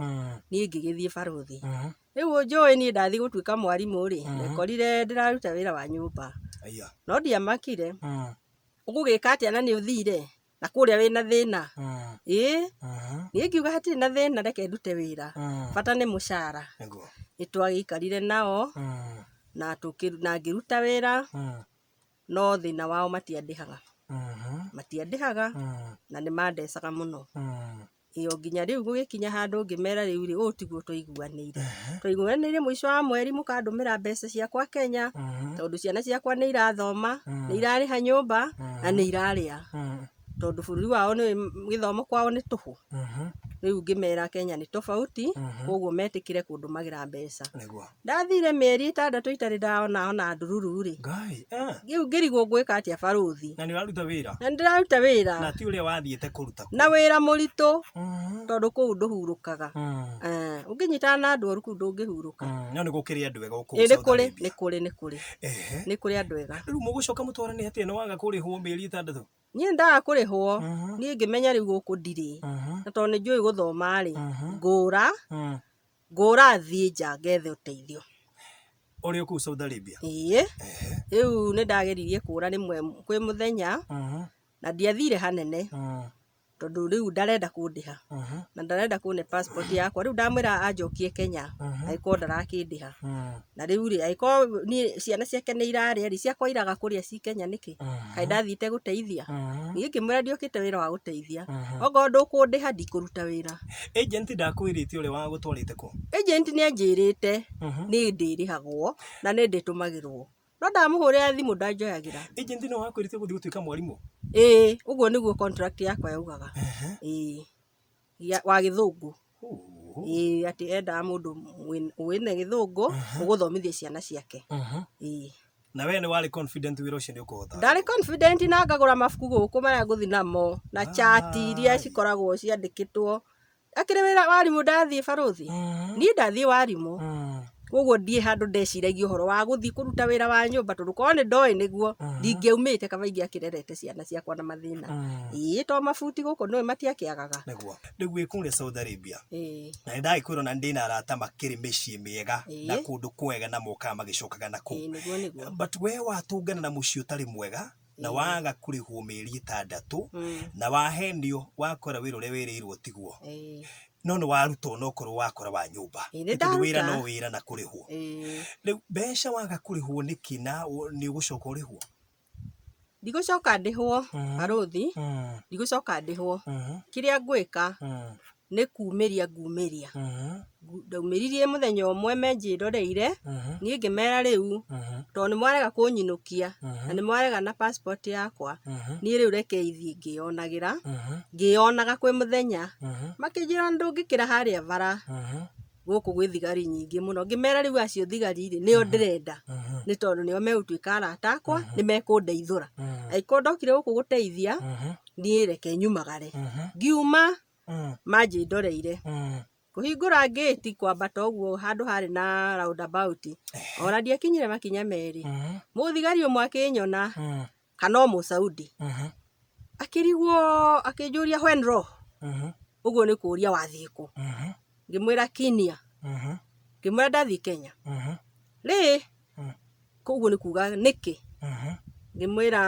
Speaker 2: niĩ ngĩgĩthiĩ barũthi. Rĩu njũĩ niĩ ndathiĩ gũtuĩka mwarimũ rĩ, nekorire ndĩraruta wĩra wa nyũmba, no ndiamakire. Ũgũgĩka atĩa na nĩ ũthire na kũrĩa wĩna thĩna? Niĩ ngiuga hatirĩ na thĩna, reke ndute wĩra, bata nĩ mũcara. Nĩ twagĩikarire nao na ngĩruta wĩra, no thĩna wao matiandĩhaga na nĩ mandecaga mũno. O nginya rĩu gũgĩkinya handũ ngĩmera rĩu rĩ, ũũ tiguo twaiguanĩire mũico wa mweri mũkandũmĩra mbeca ciakwa Kenya, tondũ ciana ciakwa nĩ irathoma, nĩ irarĩha nyũmba na nĩ irarĩa, tondũ bũrũri wao gĩthomo kwao nĩ tũhũ. Rĩu ngĩmera Kenya nĩ tofauti, koguo metĩkĩre kũndũmagĩra mbeca. Ndathire mĩeri 6 itarĩ ndona ndururu rĩ, rĩu ngĩrigwo ngwĩka atĩa barũthi.
Speaker 1: Na nĩ ũraruta wĩra? Na
Speaker 2: ndĩraruta wĩra,
Speaker 1: na ti ũrĩa wathiĩte kũruta
Speaker 2: na wĩra mũritũ, tondũ kũu ndũhurũkaga. Ũngĩnyitana na andũ oru kũu ndũngĩhurũka.
Speaker 1: No nĩ gũkĩrĩ andũ ega gũkũ Saudi Arabia? Nĩ kũrĩ andũ ega. Rĩu mũgũcoka mũtwarane atĩa, nĩ waga kũrĩhwo mĩeri 6?
Speaker 2: Niĩ ndaga kũrĩhwo, niĩ ngĩmenya rĩu gũkũ ndirĩ, na tondũ nĩ njũĩ gũthoma rĩ, ngũra thiĩ nja ngethe ũteithio.
Speaker 1: Ũrĩ kũu Saudi Arabia?
Speaker 2: Rĩu nĩ ndageririe kũra rĩmwe kwĩ mũthenya, na ndiathire hanene, tondũ rĩu ndarenda kũndĩha na ndarenda kũne passport yakwa. Rĩu ndamwĩra anjokie Kenya, angĩkorwo ndarakĩndĩha. Na rĩu rĩ, angĩkorwo ciana ciake nĩ irarĩa rĩ, ciakwa iraga kũrĩa ci Kenya nĩkĩ? Kaĩ ndathiĩte gũteithia? Niĩ ngĩmwĩra ndiũkĩte wĩra wa gũteithia, okorwo ndũkũndĩha ndikũruta wĩra.
Speaker 1: Agent ndakwĩrĩte ũrĩa wa gũtwarĩte kũ? Agent
Speaker 2: nĩ anjĩrĩte nĩ ndĩrĩhagwo na nĩ ndĩtũmagĩrwo, no ndamũhũrĩra thimũ ndanjoyagĩra.
Speaker 1: Agent no wakwĩrĩte gũthiĩ gũtuĩka mwarimũ?
Speaker 2: Ũguo nĩguo contract yakwa yaugaga, wa gĩthũngũ. Atĩ endaga mũndũ wĩna gĩthũngũ ũgũthomithia ciana ciake.
Speaker 1: Na we nĩ warĩ confident wĩra ũcio nĩ ũkũhota?
Speaker 2: Ndarĩ confident na ngagũra mabuku gũkũ marĩa ngũthi namo na chati iria cikoragwo ciandĩkĩtwo. Akĩrĩ wĩra warimũ ndathiĩ barũthi. Niĩ ndathiĩ warimũ. Koguo ndiĩ handũ ndeciragia ũhoro wa gũthiĩ kũruta wĩra wa nyũmba tondũ korwo nĩ ndoĩ nĩguo ndingĩaumĩte kaba ingĩakĩrerete ciana ciakwa na mathĩna. Ĩĩ to mabuti gũkũ nĩwe matiakĩagaga.
Speaker 1: Nĩguo. Rĩu wĩ kũrĩa Saudi Arabia. Na nĩ ndagĩkwĩrwo na ndĩ na arata makĩrĩ mĩciĩ mĩega na kũndũ kwega na mokaga magĩcokaga na kũu.
Speaker 2: Nĩguo.
Speaker 1: But we watũngana na mũciĩ ũtarĩ mwega na waga kũrĩhwo mĩeri 6 na wahendio wakora wĩra ũrĩa wĩrĩirwo tiguo. No nĩ waruta no korwo wakora wa nyũmba. Tondũ wĩra no wĩra na kũrĩhwo. Rĩu mbeca waga kũrĩhwo nĩkĩ na nĩ ũgũcoka ũrĩhwo?
Speaker 2: Ndigũcoka ndĩhwo barũthi. Ndigũcoka ndĩhwo. Kĩrĩa ngwĩka nĩ kumĩria ngumĩria. Ndaumĩririe mũthenya ũmwe menjĩroreire niĩ ngĩmera rĩu tondũ nĩ mwarega kũnyinũkia na nĩ mwarega na passport yakwa. Niĩ rĩu reke ithiĩ ngĩyonagĩra. Ngĩyonaga kwĩ mũthenya. Makĩnjĩra ndũngĩkĩra harĩa bara. Gũkũ gwĩ thigari nyingĩ mũno. Ngĩmera rĩu acio thigari nĩo ndĩrenda. Nĩ tondũ nĩo megũtuĩka arata akwa nĩ mekũndeithũra. Angĩkorwo ndokire gũkũ gũteithia niĩ reke nyumagare. Ngiuma manjĩndoreire. Kũhingũra gate kwambata ũguo handũ harĩ na roundabout. Ona ndiakinyire makinya merĩ. Mũthigari ũmwe akĩnyona kana mũsaudi. Akĩrigwo akĩnjũria when ro. Ũguo nĩ kũria wathiĩ kũ. Ngĩmwĩra Kenya. Ngĩmwĩra ndathiĩ Kenya. Rĩ koguo nĩ kuga nĩkĩ. Ngĩmwĩra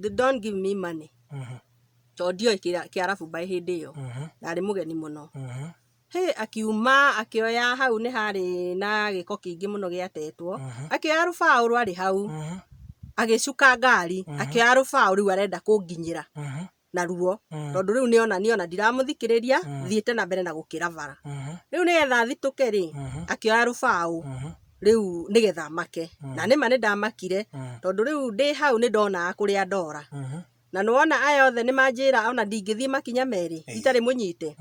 Speaker 2: they don't give me money. Tondũ ndioĩ Kĩarabu by hĩndĩ ĩyo. Narĩ mũgeni mũno. Akiuma akĩoya hau nĩ harĩ na gĩko kĩingĩ mũno gĩatetwo. Akĩoya rũbaũ rwarĩ hau. Agĩcuka ngari. Akĩoya rũbaũ rĩu arenda kũnginyĩra naruo. Tondũ rĩu nĩona ndiramũthikĩrĩria thiĩte na mbere na gũkĩra bara. Rĩu nĩgetha thitũke rĩ akĩoya rũbaũ rĩu nĩgetha make. Na nĩma nĩ ndamakire tondũ rĩu ndĩ hau nĩ ndonaga kũrĩa ndora. Na nĩwona aya othe nĩ manjĩra ona ndingĩthiĩ makinya merĩ itarĩ mũnyite.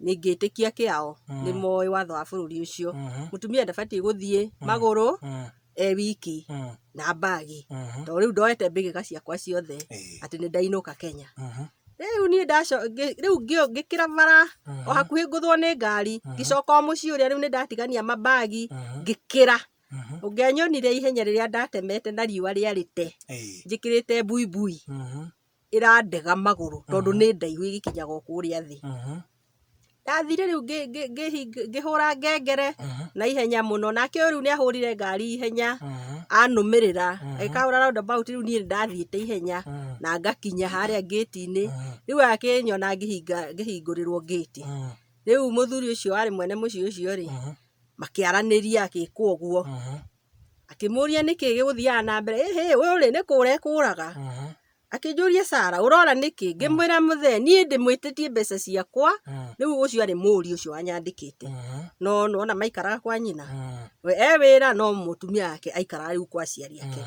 Speaker 2: Nĩngĩtĩkia kĩao nĩ moĩ watho wa bũrũri ũcio. Mũtumia ndabatiĩ gũthiĩ magũrũ wiki na bagi. Tondũ rĩu ndoete mbĩgĩka ciakwa ciothe atĩ nĩ ndainũka Kenya. Rĩu niĩ rĩu ngĩkĩra bara o hakuhĩ ngũthwo nĩ ngari. Ngĩcoka mũciĩ ũrĩa rĩu nĩ ndatigania mabagi ngĩkĩra. Ũngĩanyonire ihenya rĩrĩa ndatemete na riũa rĩarĩte njĩkĩrĩte buibui ĩrandega magũrũ tondũ nĩ ndaihu ĩgĩkinyaga kũrĩa thĩ. Ndathire rĩu ngĩhũra ngengere na ihenya mũno. Nake rĩu nĩ ahũrire ngari ihenya anũmĩrĩra. Agĩkahũra roundabout rĩu niĩ ndathiĩte ihenya na ngakinya harĩa gate-inĩ. Rĩu akĩnyona ngĩhingũrĩrwo gate. Rĩu mũthuri ũcio warĩ mwene mũciĩ ũcio rĩ makĩaranĩria agĩkwo ũguo. Akĩmũria nĩkĩ gĩgũthiaga na mbere. Ũyũ nĩ kũra ekũraga. Akĩnjũria Sara ũrora nĩkĩ. Ngĩmwĩra mũthee niĩ ndĩmwĩtĩtie mbeca ciakwa. Rĩu ũcio arĩ mũriũ ũcio wanyandĩkĩte. No nona maikaraga kwa nyina. We wĩra no mũtumia wake aikaraga rĩu kwa aciari ake.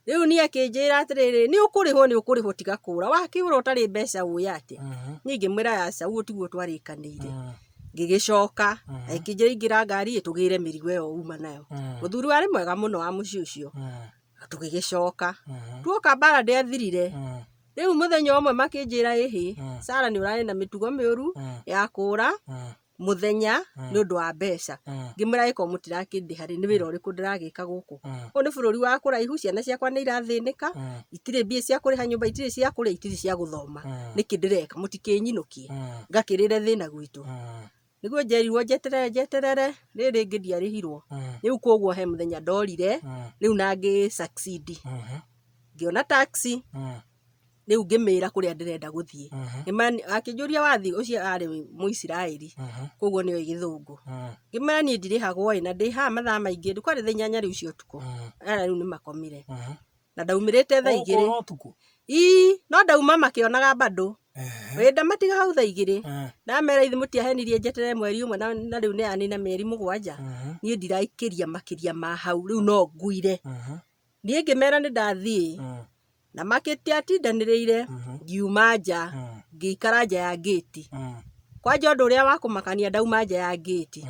Speaker 2: Rĩu niĩ akĩnjĩra atĩrĩrĩ nĩ ũkũrĩhwo tiga kũra. Wakĩũra ũtarĩ mbeca ũĩ atĩa. Niĩ ngĩmwĩra aca ũguo tiguo twarĩkanĩire. Ngĩgĩcoka akĩnjĩra ingĩra ngari tũgĩre mĩrigo ĩyo uma nayo. Mũthuri warĩ mwega mũno wa mũciĩ ũcio. Tũgĩgĩcoka tuoka bara ndĩathirire. Rĩu mũthenya ũmwe makĩnjĩra Sara nĩ ũrarĩ na mĩtugo mĩũru ya kũra mũthenya nĩ ũndũ wa mbeca. Ngĩmwĩra ĩko mũtirakĩndĩha nĩ wĩra ũrĩkũ ndĩragĩka gũkũ. Ũyũ nĩ bũrũri wa kũraihu ciana ciakwa nĩ irathĩnĩka. Itirĩ mbia cia kũrĩha nyũmba itirĩ cia kũrĩa itirĩ cia gũthoma. Nĩkĩ ndĩreka mũtikĩnyinũkie ngakĩrĩre thĩna gwitũ. Nĩguo njerirwo njeterere rĩrĩ ngĩ ndiarĩhirwo. Rĩu koguo he mũthenya ndorire rĩu na ngĩ succeed. Ngĩona taxi rĩu ngĩmĩra kũrĩa ndĩrenda gũthiĩ. Akĩnjũria wathiĩ ũcio arĩ Mũisiraeli koguo nĩoĩ Gĩthũngũ. Ngĩmwĩra niĩ ndirĩhagwo na ndĩ haha mathaa maingĩ kwarĩ thaa 8 rĩu cia ũtukũ. Rĩu nĩ makomire na ndaumĩrĩte thaa 2. No ndauma makĩonaga bado. Wenda matiga hau thaa 2. Ndamera ithe mũtiahenirie njeterere mweri ũmwe na rĩu nĩ anina mĩeri 7. Niĩ ndiraikĩria makĩria ma hau rĩu no nguire. Niĩ ngĩmera nĩ ndathiĩ na makĩtiatindanĩrĩire ngiuma nja ngĩikara nja ya gate. Kwanja ũndũ ũrĩa wa kũmakania ndauma nja ya gate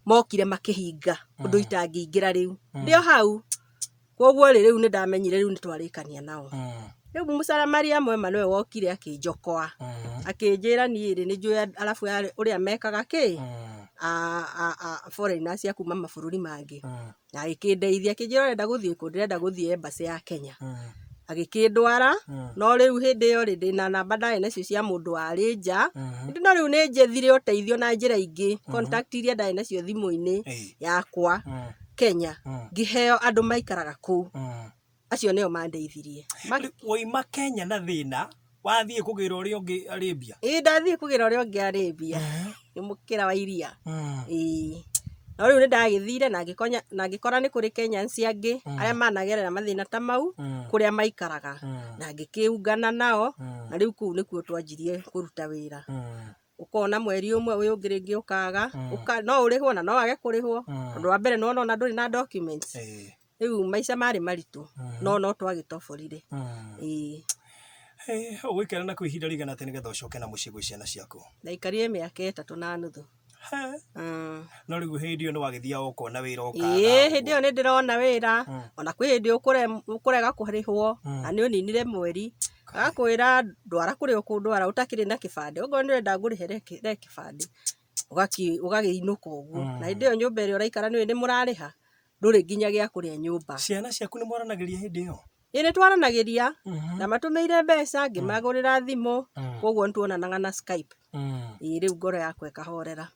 Speaker 2: mokire makĩhinga ũndũ itangĩingĩra rĩu. Ndĩo hau koguo riu ni ndamenyire riu ni twarikania nao riu Mũsaramaria mwema niwe wokire akinjokoa akinjira ni ri ni njui alafu uria mekaga ki foreigners ya kuma mabũrũri mangĩ na agikindeithia akinjira urenda guthie ku ndirenda guthie embassy ya Kenya agikindwara no riu hindi iyo ri ndina namba ndae nacio cia mundu wari nja ndi no riu ni njethire uteithio na njira ingi contact iria ndae nacio thimu-ini yakwa Kenya ngiheo andu maikaraga kuu acio nio mandeithirie
Speaker 1: waima Kenya na thina wathie kugira uria ungi Arabia
Speaker 2: ndathie kugira uria ungi Arabia ni mukira wa iria no riu ni ndagithire na ngikora ni kuri Kenyans angi aria managerera mathina ta mau kuria maikaraga na ngikiungana nao na riu kuu nikuo twanjirie kuruta wira ukona mweri umwe uyu ungi ringi ukaga no urihwo na no wage kurihwo tondu wa mbere no na nduri na documents riu maica mari maritu no twagitoborire
Speaker 1: ugikara na kwihinda rigana ati nigetha ucoke na mucii gwi ciana ciaku
Speaker 2: ndaikarire miaka 3 na nuthu
Speaker 1: no riu hindi iyo ni wagithia ukona wira
Speaker 2: ukaga hindi iyo ni ndirona wira ona kwi hindi ukurega kurihwo na ni uninire mweri agakwira ndwara kuri ukundwara utakiri na kibande ugo ni renda ngurihere kibande ugagiinuka uguo na hindi iyo nyumba iri uraikara ni murariha nduri nginya gia kuria nyumba
Speaker 1: ciana ciaku ni mwaranagiria hindi iyo
Speaker 2: ni twaranagiria na matumeire mbeca ngimagurira thimu koguo ntuonanaga na Skype riu ngoro yakwa ikahorera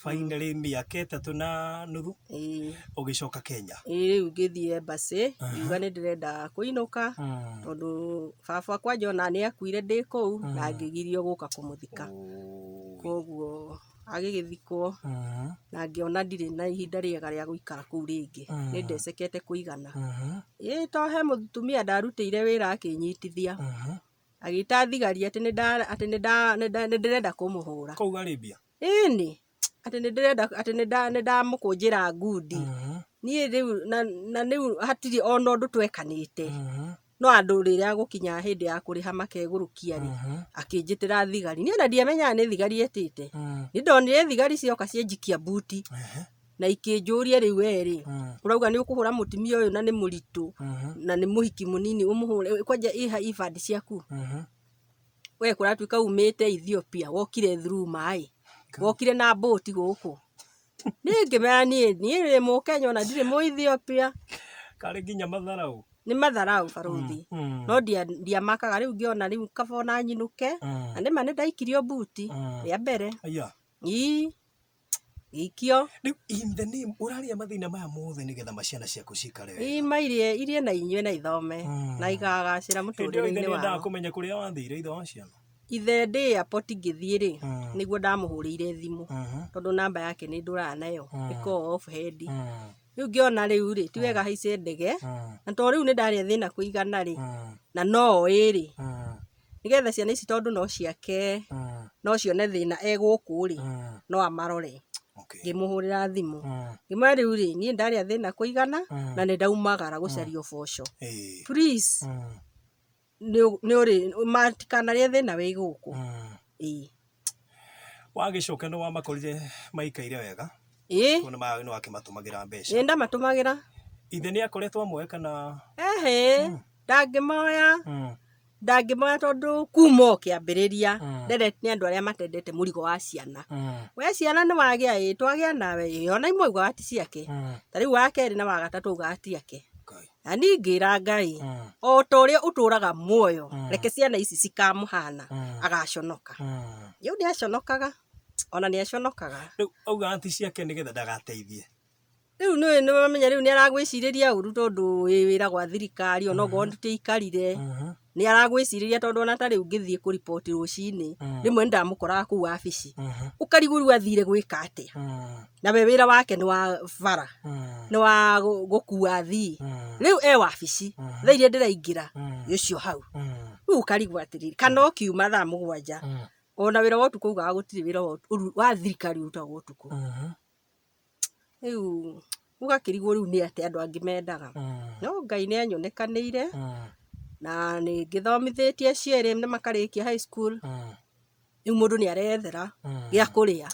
Speaker 1: finally miaka 3 na nuthu ugicoka Kenya
Speaker 2: riu ngithie embassy yuga ni ndirenda kuinuka tondu baba kwa Jona ni akuire ndi kuu na ngigirio guka kumuthika koguo agigithikwo na ngiona ndire na ihinda riega ria guikara kuu ringi ni ndecekete kuigana to he mutumia ndarutire wira akinyitithia agita thigari ati ni ndirenda kumuhura
Speaker 1: kuu Arabia
Speaker 2: ni ati ni ndirenda mukunjira ngundi ni riu na riu hatiri ona undu twekanite no andu riria gukinya hindi ya kuriha makegurukia ri akinjitira thigari ni ona ndiamenya ni thigari etite ni ndonire thigari cioka cienjikia buti na ikinjuria riu eri urauga ni ukuhura mutumia uyu na ni muritu na ni muhiki munini umuhure kwanja ifadi ciaku we kuratuika umite Ethiopia wokire through mai wokire na boat guku ningimenya ni mu Kenya na ndire mu Ethiopia
Speaker 1: kari nginya matharau
Speaker 2: ni matharau baruthi no ndiamakaga riu ngiona riu kabona nyinuke na ndima ni ndaikirio buti ya mbere ikio
Speaker 1: riu in the name uraria mathina maya mothe nigetha maciana ciaku cikare
Speaker 2: irie na inyue na ithome na igagacira muturire-ini wao
Speaker 1: nda kumenya kuria wathire ithe wa ciana
Speaker 2: ithe ndi airport ngithie ri niguo ndamuhurire thimu tondu namba yake ni ndura nayo iko off head riu ngiona riu ri ti wega haice ndege na to riu ni ndari thina kuigana ri na no iri nigetha ciana ici tondu no ciake no cione thina eguku ri no amarore ngimuhurira thimu ngimwira riu ri ni ndari thina kuigana na ni ndaumagara gucaria uboco please ni uri matikanarie thina wi guku
Speaker 1: wagicoka no wamakorire maikaire wega kuna no akimatumagira mbeca
Speaker 2: ndamatumagira
Speaker 1: ithe ni akoretwo amwe kana
Speaker 2: ndangimoya tondu kuma kiambiriria ndendete ni andu aria matendete murigo wa ciana we ciana ni wagia twagia nawe ona imwe uga ati ciake tariu wa keri na wa gatatu uga ati yake ani ngira Ngai o toria uturaga muoyo reke ciana ici cikamuhana agaconoka yu ni aconokaga ona ni aconokaga
Speaker 1: riu auga ati ciake nigetha ndagateithie
Speaker 2: riu ni wamenya riu ni aragwiciriria uru tondu wira gwa thirikari ona go ndute ikarire ni aragwiciriria tondu ona tari ungithie ku report rucini rimwe ndamukora ku wabici ukariguru athire gwika atia na we wira wake ni wa bara ni wa gukua thii riu wabici thairie ndiraingira ucio hau riu ukarigwa atiriri kana okiuma thaa 7 ona wira wotu kuuga gutiri wira wa thirikari utagwo utuku riu ugakirigwo riu ni ati andu angi mendaga no Ngai ni anyonekanire na ni ngithomithitie ciere ni makarikia high school riu mundu ni arethera gia kuria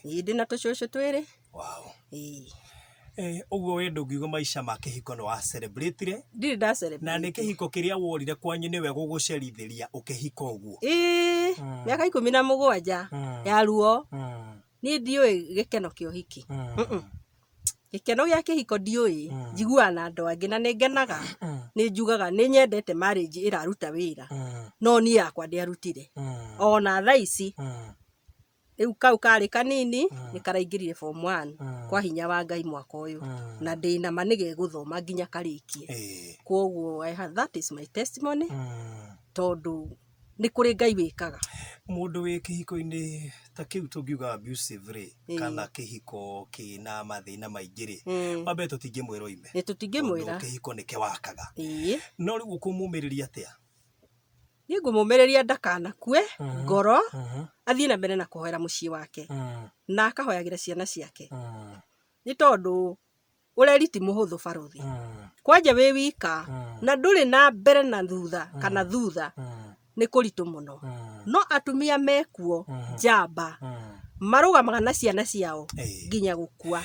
Speaker 2: ndi na tucucu twiri
Speaker 1: Uguo we ndungiuga maica ma kihiko no wa celebrate
Speaker 2: ndirĩ nda celebrate
Speaker 1: na nĩ kĩhiko kĩrĩa worire kwanyu nĩwe gũgũcerithĩria ũkĩhika ũguo.
Speaker 2: Mĩaka 17 ya ruo niĩ ndiũĩ gĩkeno kĩa ũhiki. Gĩkeno gĩa kĩhiko ndiũĩ, njiguaga na andũ angĩ na nĩ ngenaga, nĩ njugaga nĩ nyendete marriage ĩraruta wĩra, no niĩ yakwa ndĩarutire. Ona thaa ici rĩu kau karĩ kanini nĩ karaingĩrire form 1 kwa hinya wa Ngai mwaka ũyũ, na ndĩna ma nĩgegũthoma nginya karĩkie. Koguo that is my testimony, tondũ nĩ kũrĩ Ngai wĩkaga.
Speaker 1: Mũndũ wĩ kĩhiko-inĩ ta kĩu tũngiuga abusive rĩ, kana kĩhiko kĩna mathĩna maingĩ rĩ, wambe tũtingĩmwĩra oime,
Speaker 2: tũtingĩmwĩra
Speaker 1: kĩhiko nĩkĩ wakaga. No rĩu ũkũmũmĩrĩria atĩa?
Speaker 2: Niĩ ngũmũmĩrĩria ndakanakue ngoro, athiĩ na mbere na kũhoera mũciĩ wake na akahoyagĩra ciana ciake, nĩ tondũ ũreri ti mũhũthũ barothi. Kwanja wĩ wika na ndũrĩ na mbere na thutha kana thutha, nĩ kũritũ mũno. No atumia mekuo njamba marũgamaga na ciana ciao nginya gũkua.